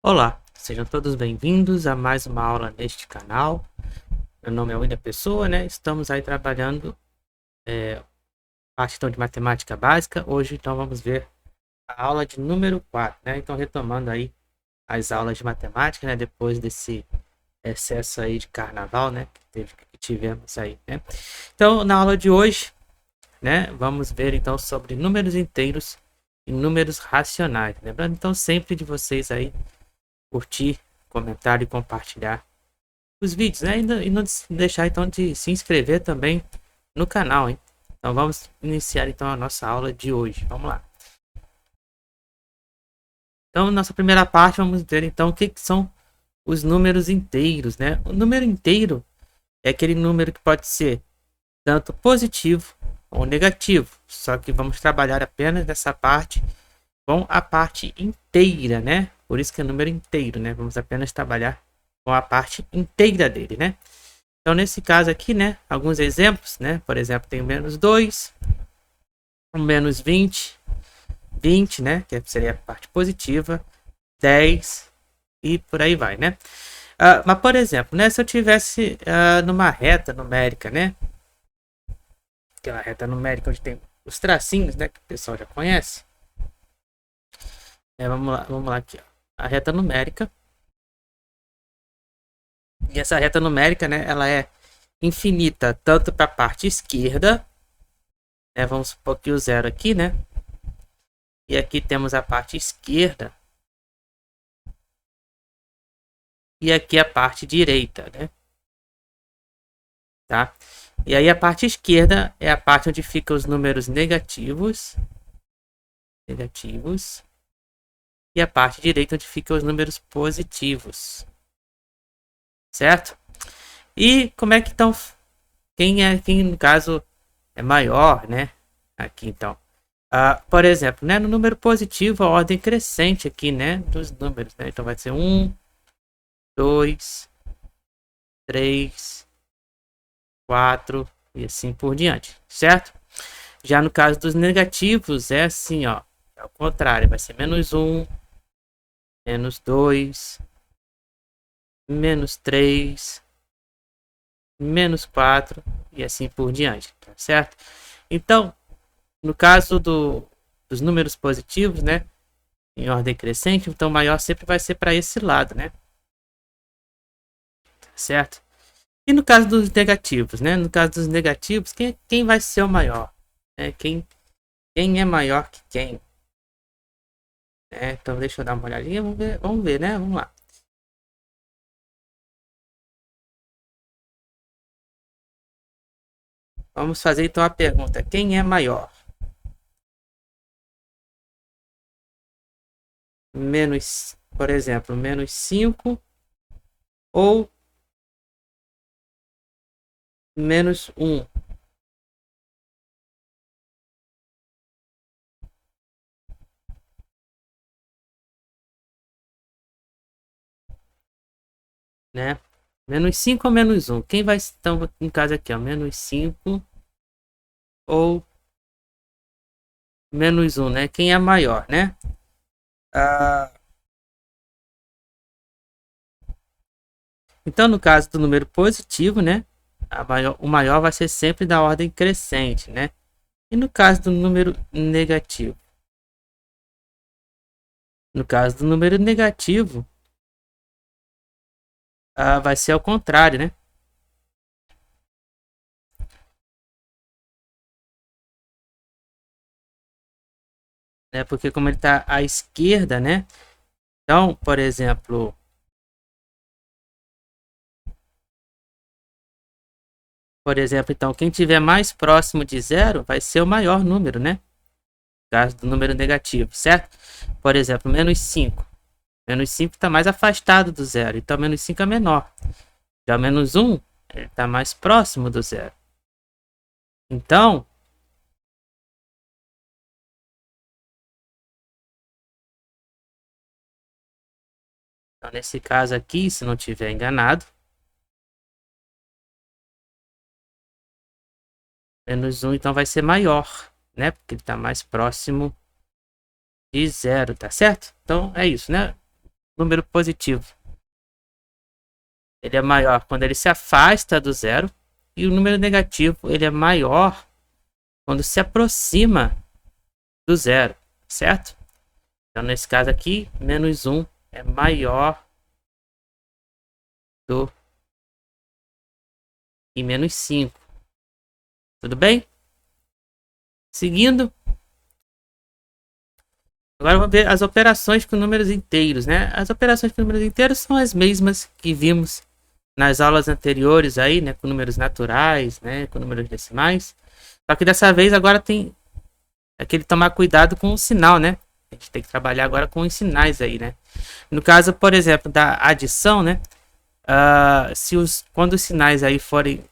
Olá, sejam todos bem-vindos a mais uma aula neste canal. Meu nome é William Pessoa, né? Estamos aí trabalhando parte então, de matemática básica. Hoje, então, vamos ver a aula de número 4, né? Então, retomando aí as aulas de matemática, né? Depois desse excesso aí de carnaval, né? Que tivemos aí, né? Então, na aula de hoje, né? Vamos ver então sobre números inteiros e números racionais. Lembrando então sempre de vocês aí curtir, comentar e compartilhar os vídeos, né? E não deixar então de se inscrever também no canal, hein? Então vamos iniciar então a nossa aula de hoje. Vamos lá. Então, nossa primeira parte, vamos ver então o que são os números inteiros, né? O número inteiro é aquele número que pode ser tanto positivo ou negativo. Só que vamos trabalhar apenas nessa parte com a parte inteira, né? Por isso que é número inteiro, né? Vamos apenas trabalhar com a parte inteira dele, né? Então, nesse caso aqui, né? Alguns exemplos, né? Por exemplo, tem o menos 2, o menos 20, 20, né? Que seria a parte positiva, 10 e por aí vai, né? Mas, por exemplo, né? Se eu tivesse numa reta numérica, né? Aquela reta numérica onde tem os tracinhos, né? Que o pessoal já conhece. Vamos lá aqui, ó. A reta numérica. E essa reta numérica, né? Ela é infinita tanto para a parte esquerda, né? Vamos supor que o zero aqui, né? E aqui temos a parte esquerda. E aqui a parte direita, né? Tá? E aí a parte esquerda é a parte onde ficam os números negativos. Negativos. E a parte direita onde ficam os números positivos. Certo? E como é que estão... Quem no caso é maior, né? Aqui então. Por exemplo, né, no número positivo, a ordem crescente aqui, né, dos números, né? Então vai ser 1, 2, 3, 4 e assim por diante, certo? Já no caso dos negativos, é assim, ó, é o contrário, vai ser menos 1, menos 2, menos 3, menos 4 e assim por diante, tá certo? Então, no caso dos números positivos, né, em ordem crescente, então o maior sempre vai ser para esse lado, né? Certo? E no caso dos negativos, né? No caso dos negativos, quem vai ser o maior? Quem é maior que quem? Então deixa eu dar uma olhadinha, vamos ver, né? Vamos lá. Vamos fazer então a pergunta: quem é maior? Menos, por exemplo, menos 5 ou menos 1? Né? Menos 5 ou menos 1? Quem vai, então, no caso aqui, ó, menos 5 ou menos 1, né? Quem é maior, né? Ah, então, no caso do número positivo, né? O maior vai ser sempre da ordem crescente, né? E no caso do número negativo? No caso do número negativo, vai ser ao contrário, né? Porque como ele está à esquerda, né? Então, por exemplo, então, quem tiver mais próximo de zero vai ser o maior número, né? No caso do número negativo, certo? Por exemplo, menos 5. Menos 5 está mais afastado do zero, então menos 5 é menor. Já menos 1 está mais próximo do zero. Então, nesse caso aqui, se não tiver enganado, menos 1 então vai ser maior, né? Porque ele está mais próximo de zero, tá certo? Então é isso, né? número positivo. Ele é maior quando ele se afasta do zero. E o número negativo, ele é maior quando se aproxima do zero, certo? Então, nesse caso aqui, menos 1 é maior do que menos 5. Tudo bem? Seguindo. Agora vamos ver as operações com números inteiros, né? As operações com números inteiros são as mesmas que vimos nas aulas anteriores aí, né? Com números naturais, né? Com números decimais. Só que dessa vez agora tem aquele tomar cuidado com o sinal, né? A gente tem que trabalhar agora com os sinais aí, né? No caso, por exemplo, da adição, né? Quando os sinais aí forem...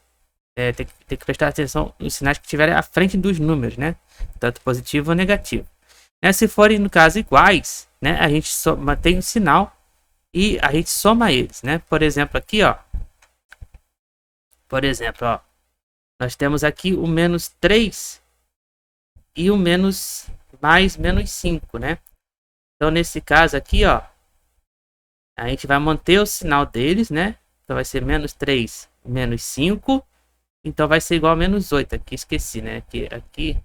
tem que prestar atenção nos sinais que estiverem à frente dos números, né? Tanto positivo ou negativo. Se forem, no caso, iguais, né? A gente mantém o sinal e a gente soma eles, né? Por exemplo, aqui, ó. Por exemplo, ó. Nós temos aqui o menos 3 e o menos 5, né? Então, nesse caso aqui, ó, a gente vai manter o sinal deles, né? Então, vai ser menos 3, menos 5. Então, vai ser igual a menos 8. Aqui, esqueci, né? Aqui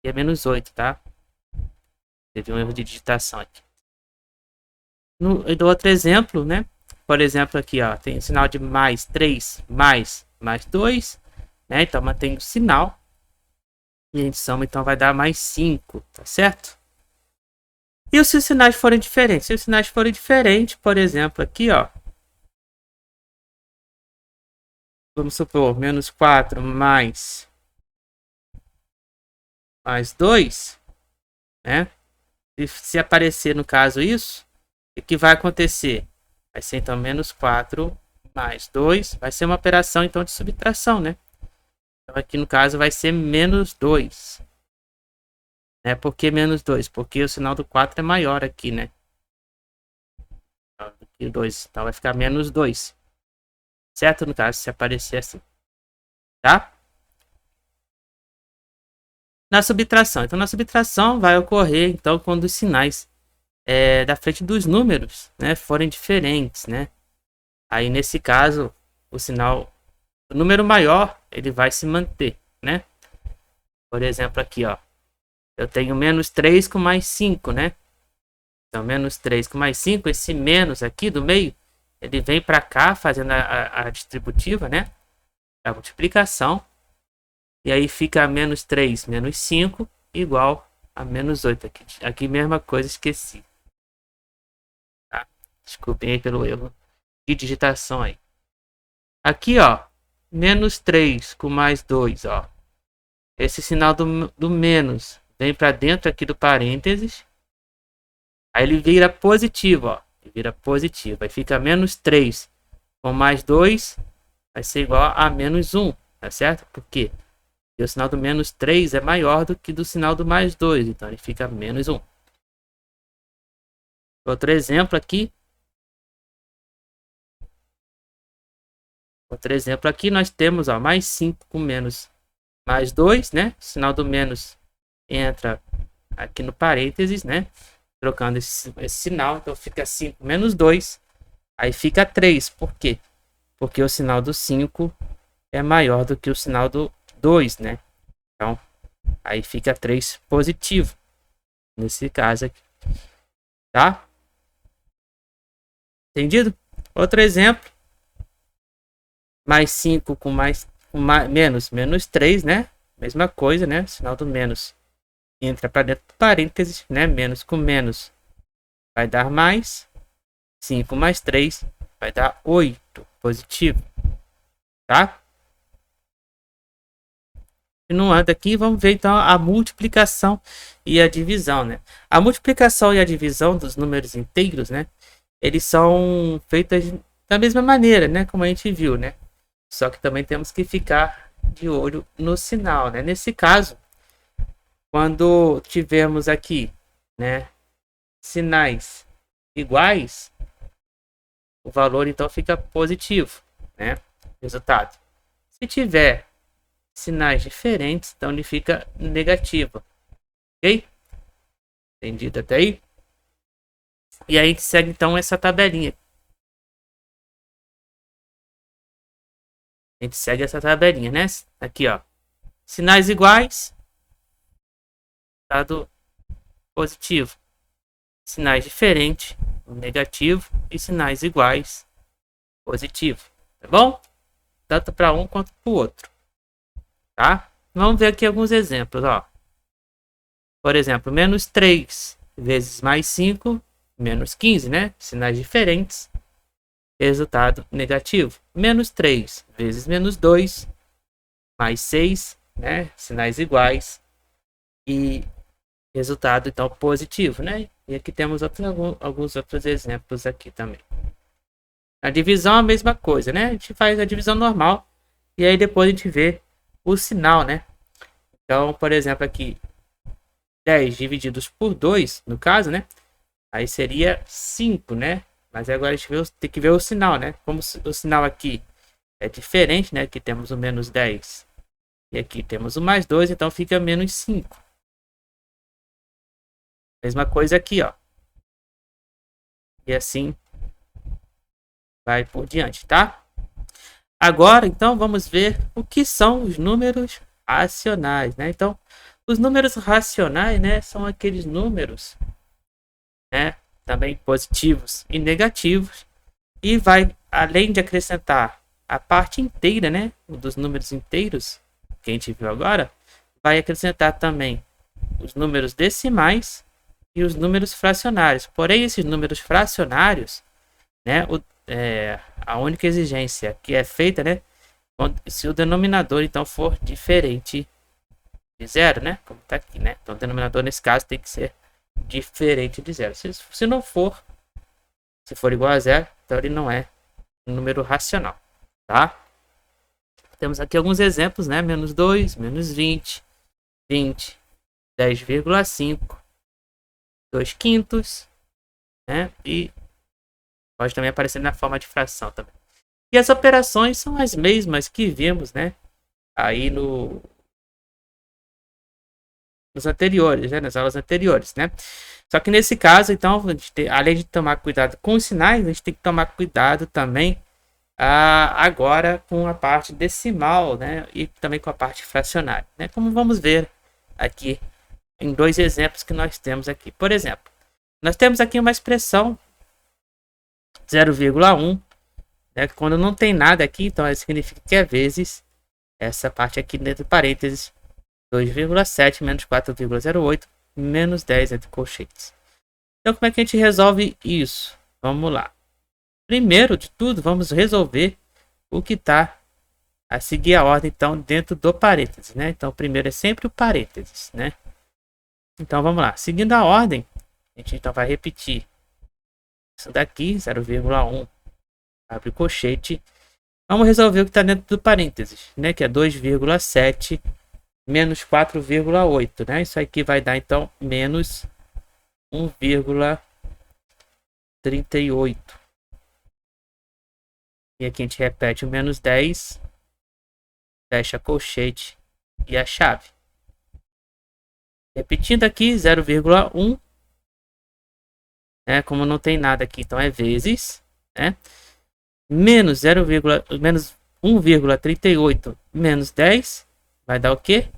é menos 8, tá? Teve um erro de digitação aqui. Eu dou outro exemplo, né? Por exemplo, aqui, ó, tem o sinal de mais 3, mais 2, né? Então, mantém o sinal. E a gente soma, então vai dar mais 5, tá certo? E se os sinais forem diferentes? Se os sinais forem diferentes, por exemplo, aqui, ó. Vamos supor, menos 4 mais 2, né? E se aparecer, no caso, isso, o que vai acontecer? Vai ser, então, menos 4 mais 2. Vai ser uma operação, então, de subtração, né? Então, aqui, no caso, vai ser menos 2. Por que menos 2? Porque o sinal do 4 é maior aqui, né? Do que 2. Então, vai ficar menos 2. Certo? No caso, se aparecer assim. Tá? Na subtração. Então, na subtração vai ocorrer, então, quando os sinais da frente dos números, né, forem diferentes, né? Aí, nesse caso, o número maior, ele vai se manter, né? Por exemplo, aqui, ó. Eu tenho menos 3 com mais 5, né? Então, menos 3 com mais 5, esse menos aqui do meio, ele vem para cá, fazendo a distributiva, né? A multiplicação. E aí fica menos 3 menos 5 igual a menos 8. Aqui mesma coisa, esqueci. Tá? Desculpem aí pelo erro de digitação aí. Aqui, ó. Menos 3 com mais 2, ó. Esse sinal do menos vem para dentro aqui do parênteses. Aí ele vira positivo, ó. Ele vira positivo. Aí fica menos 3 com mais 2 vai ser igual a menos 1. Tá certo? Por quê? Porque o sinal do menos 3 é maior do que do sinal do mais 2. Então ele fica menos 1. Outro exemplo aqui. Outro exemplo aqui nós temos, ó, mais 5 com menos mais 2, né? O sinal do menos entra aqui no parênteses, né? Trocando esse sinal, então fica 5 menos 2, aí fica 3. Por quê? Porque o sinal do 5 é maior do que o sinal do 2, né? Então, aí fica 3 positivo, nesse caso aqui, tá? Entendido? Outro exemplo, mais 5 com menos 3, né? Mesma coisa, né? O sinal do menos entra para dentro do parênteses, né? Menos com menos vai dar mais. 5 mais 3 vai dar 8, positivo. Tá? Continuando aqui, vamos ver então a multiplicação e a divisão, né? A multiplicação e a divisão dos números inteiros, né? Eles são feitas da mesma maneira, né? Como a gente viu, né? Só que também temos que ficar de olho no sinal, né? Nesse caso, quando tivermos aqui, né, sinais iguais, o valor então fica positivo, né? Resultado. Se tiver sinais diferentes, então ele fica negativo. Ok? Entendido até aí? E aí a gente segue então essa tabelinha. A gente segue essa tabelinha, né? Aqui, ó. Sinais iguais, dado positivo. Sinais diferentes, negativo. E sinais iguais, positivo. Tá bom? Tanto para um quanto para o outro. Tá? Vamos ver aqui alguns exemplos, ó. Por exemplo, menos 3 vezes mais 5, menos 15, né? Sinais diferentes. Resultado negativo. Menos 3 vezes menos 2, mais 6, né? Sinais iguais. E resultado, então, positivo, né? E aqui temos alguns outros exemplos aqui também. A divisão é a mesma coisa, né? A gente faz a divisão normal. E aí depois a gente vê o sinal, né? Então, por exemplo, aqui 10 divididos por 2, no caso, né? Aí seria 5, né? Mas agora a gente tem que ver o sinal, né? Como o sinal aqui é diferente, né? Aqui temos o menos 10 e aqui temos o mais 2, então fica menos 5. Mesma coisa aqui, ó. E assim vai por diante, tá? Agora, então, vamos ver o que são os números racionais, né? Então, os números racionais, né, são aqueles números, né, também positivos e negativos, e vai, além de acrescentar a parte inteira, né, dos números inteiros, que a gente viu agora, vai acrescentar também os números decimais e os números fracionários. Porém, esses números fracionários, né, a única exigência que é feita, né, se o denominador então for diferente de zero, né, como está aqui, né, então o denominador nesse caso tem que ser diferente de zero. Se não for, se for igual a zero, então ele não é um número racional, tá? Temos aqui alguns exemplos, né, menos 2, menos 20, 20, 10,5, 2 quintos, né, e pode também aparecer na forma de fração também. E as operações são as mesmas que vimos, né, aí nos anteriores, né, nas aulas anteriores, né. Só que nesse caso, então, além de tomar cuidado com os sinais, a gente tem que tomar cuidado também agora com a parte decimal, né, e também com a parte fracionária, né, como vamos ver aqui em dois exemplos que nós temos aqui. Por exemplo, nós temos aqui uma expressão 0,1, né, quando não tem nada aqui, então significa que é vezes essa parte aqui dentro de parênteses, 2,7 menos 4,08 menos 10 entre colchetes. Então, como é que a gente resolve isso? Vamos lá. Primeiro de tudo, vamos resolver o que está a seguir a ordem, então, dentro do parênteses, né? Então, primeiro é sempre o parênteses, né? Então, vamos lá. Seguindo a ordem, a gente então vai repetir isso daqui, 0,1, abre colchete. Vamos resolver o que está dentro do parênteses, né? Que é 2,7 menos 4,8, né? Isso aqui vai dar, então, menos 1,38. E aqui a gente repete o menos 10, fecha colchete e a chave. Repetindo aqui, 0,1, né? Como não tem nada aqui, então é vezes, né? Menos 1,38 menos 10 vai dar o quê?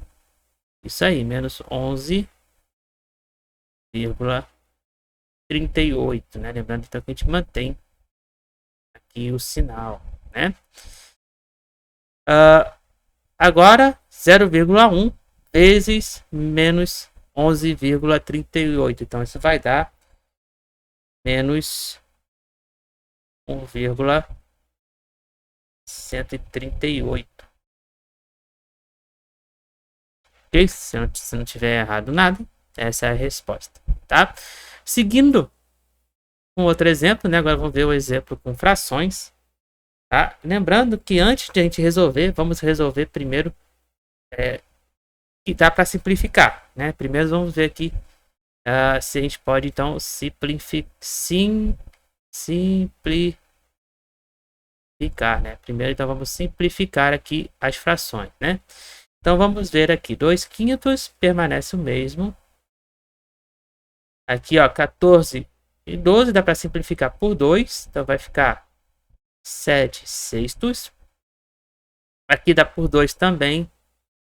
Isso aí, menos 11,38, né? Lembrando então que a gente mantém aqui o sinal, né? Agora 0,1 vezes menos 11,38, então isso vai dar menos 1,138. Ok? Se não tiver errado nada, essa é a resposta, tá? Seguindo um outro exemplo, né? Agora vamos ver o exemplo com frações, tá? Lembrando que antes de a gente resolver, vamos resolver primeiro que dá para simplificar, né? Primeiro vamos ver aqui se a gente pode então simplificar, né? Primeiro então vamos simplificar aqui as frações, né? Então vamos ver aqui, 2 quintos permanece o mesmo. Aqui, ó, 14 E 12 dá para simplificar por 2. Então vai ficar 7 sextos. Aqui dá por 2 também.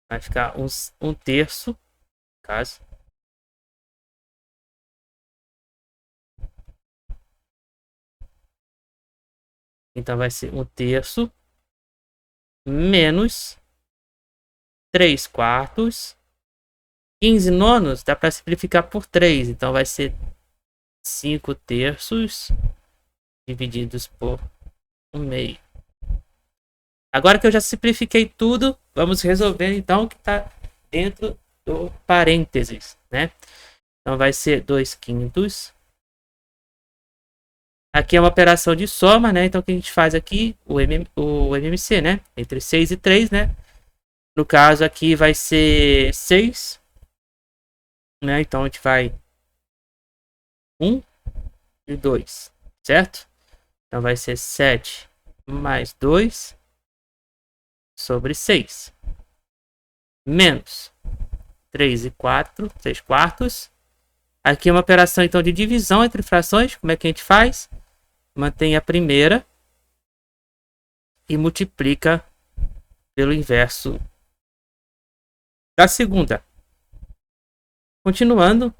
Vai ficar um terço. No caso. Então vai ser um terço. Menos 3 quartos. 15 nonos dá para simplificar por 3. Então vai ser 5 terços divididos por 1/2. Agora que eu já simplifiquei tudo, vamos resolver então o que está dentro do parênteses, né? Então vai ser 2 quintos. Aqui é uma operação de soma, né? Então o que a gente faz aqui? O MMC, né? Entre 6 e 3, né? No caso aqui vai ser 6, né? Então a gente vai 1 e 2, certo? Então vai ser 7 mais 2 sobre 6. Menos 3 e 4, 3 quartos. Aqui é uma operação então de divisão entre frações. Como é que a gente faz? Mantém a primeira e multiplica pelo inverso da segunda. Continuando,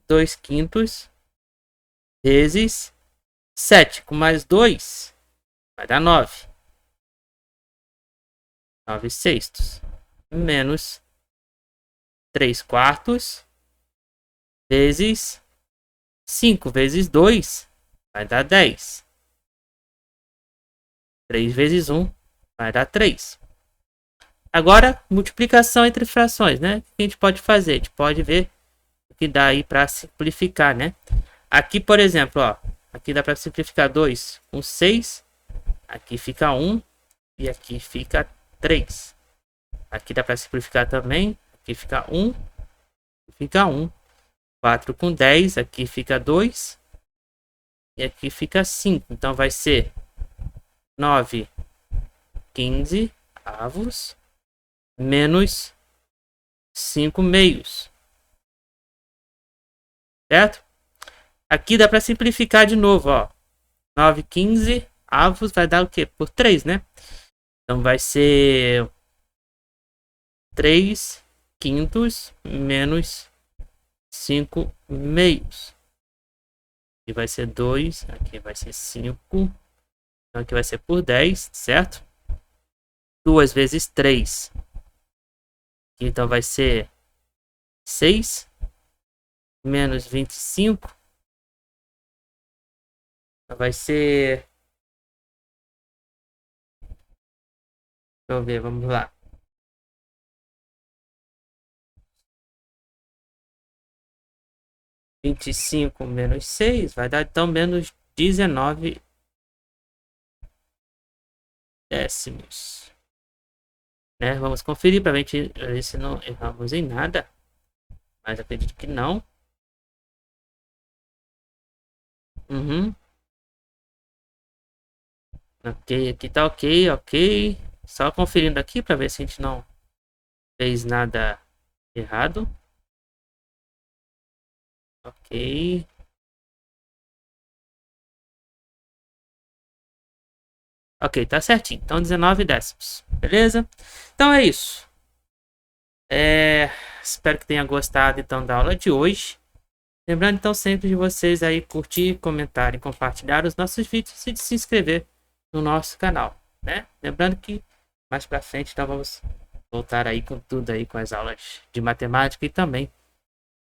2 quintos vezes 7 com mais 2 vai dar 9. 9 sextos menos 3 quartos vezes 5 vezes 2 vai dar 10. 3 vezes 1 vai dar 3. Agora, multiplicação entre frações, né? O que a gente pode fazer? A gente pode ver o que dá aí para simplificar, né? Aqui, por exemplo, ó, aqui dá para simplificar 2 com 6. Aqui fica 1 e aqui fica 3. Aqui dá para simplificar também. Aqui fica 1 e fica 1. 4 com 10, aqui fica 2 e aqui fica 5. Então vai ser 9 15 avos menos 5 meios. Certo? Aqui dá para simplificar de novo, ó. 9 15 avos vai dar o quê? Por 3, né? Então vai ser 3 quintos menos 5 meios. Aqui vai ser 2, aqui vai ser 5. Então aqui vai ser por 10, certo? 2 vezes 3. Aqui, então vai ser 6 menos 25. Então vai ser... Deixa eu ver, vamos lá. Vinte e cinco menos 6 vai dar então menos 19 décimos. Né? Vamos conferir para ver se não erramos em nada. Mas acredito que não. Ok, aqui tá ok, ok. Só conferindo aqui para ver se a gente não fez nada errado. Ok. Ok, tá certinho. Então 19 décimos. Beleza? Então é isso. Espero que tenha gostado então da aula de hoje. Lembrando então sempre de vocês aí curtir, comentar e compartilhar os nossos vídeos e de se inscrever no nosso canal, né? Lembrando que mais para frente então vamos voltar aí com tudo aí com as aulas de matemática e também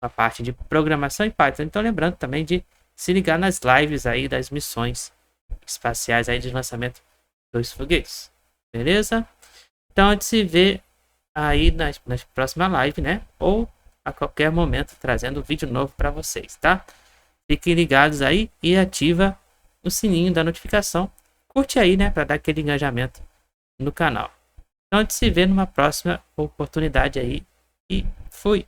a parte de programação em Python. Então lembrando também de se ligar nas lives aí das missões espaciais aí de lançamento dos foguetes. Beleza? Então a gente se vê aí na próxima live, né? Ou a qualquer momento trazendo vídeo novo para vocês, tá? Fiquem ligados aí e ativa o sininho da notificação. Curte aí, né? Para dar aquele engajamento no canal. Então a gente se vê numa próxima oportunidade aí. E fui!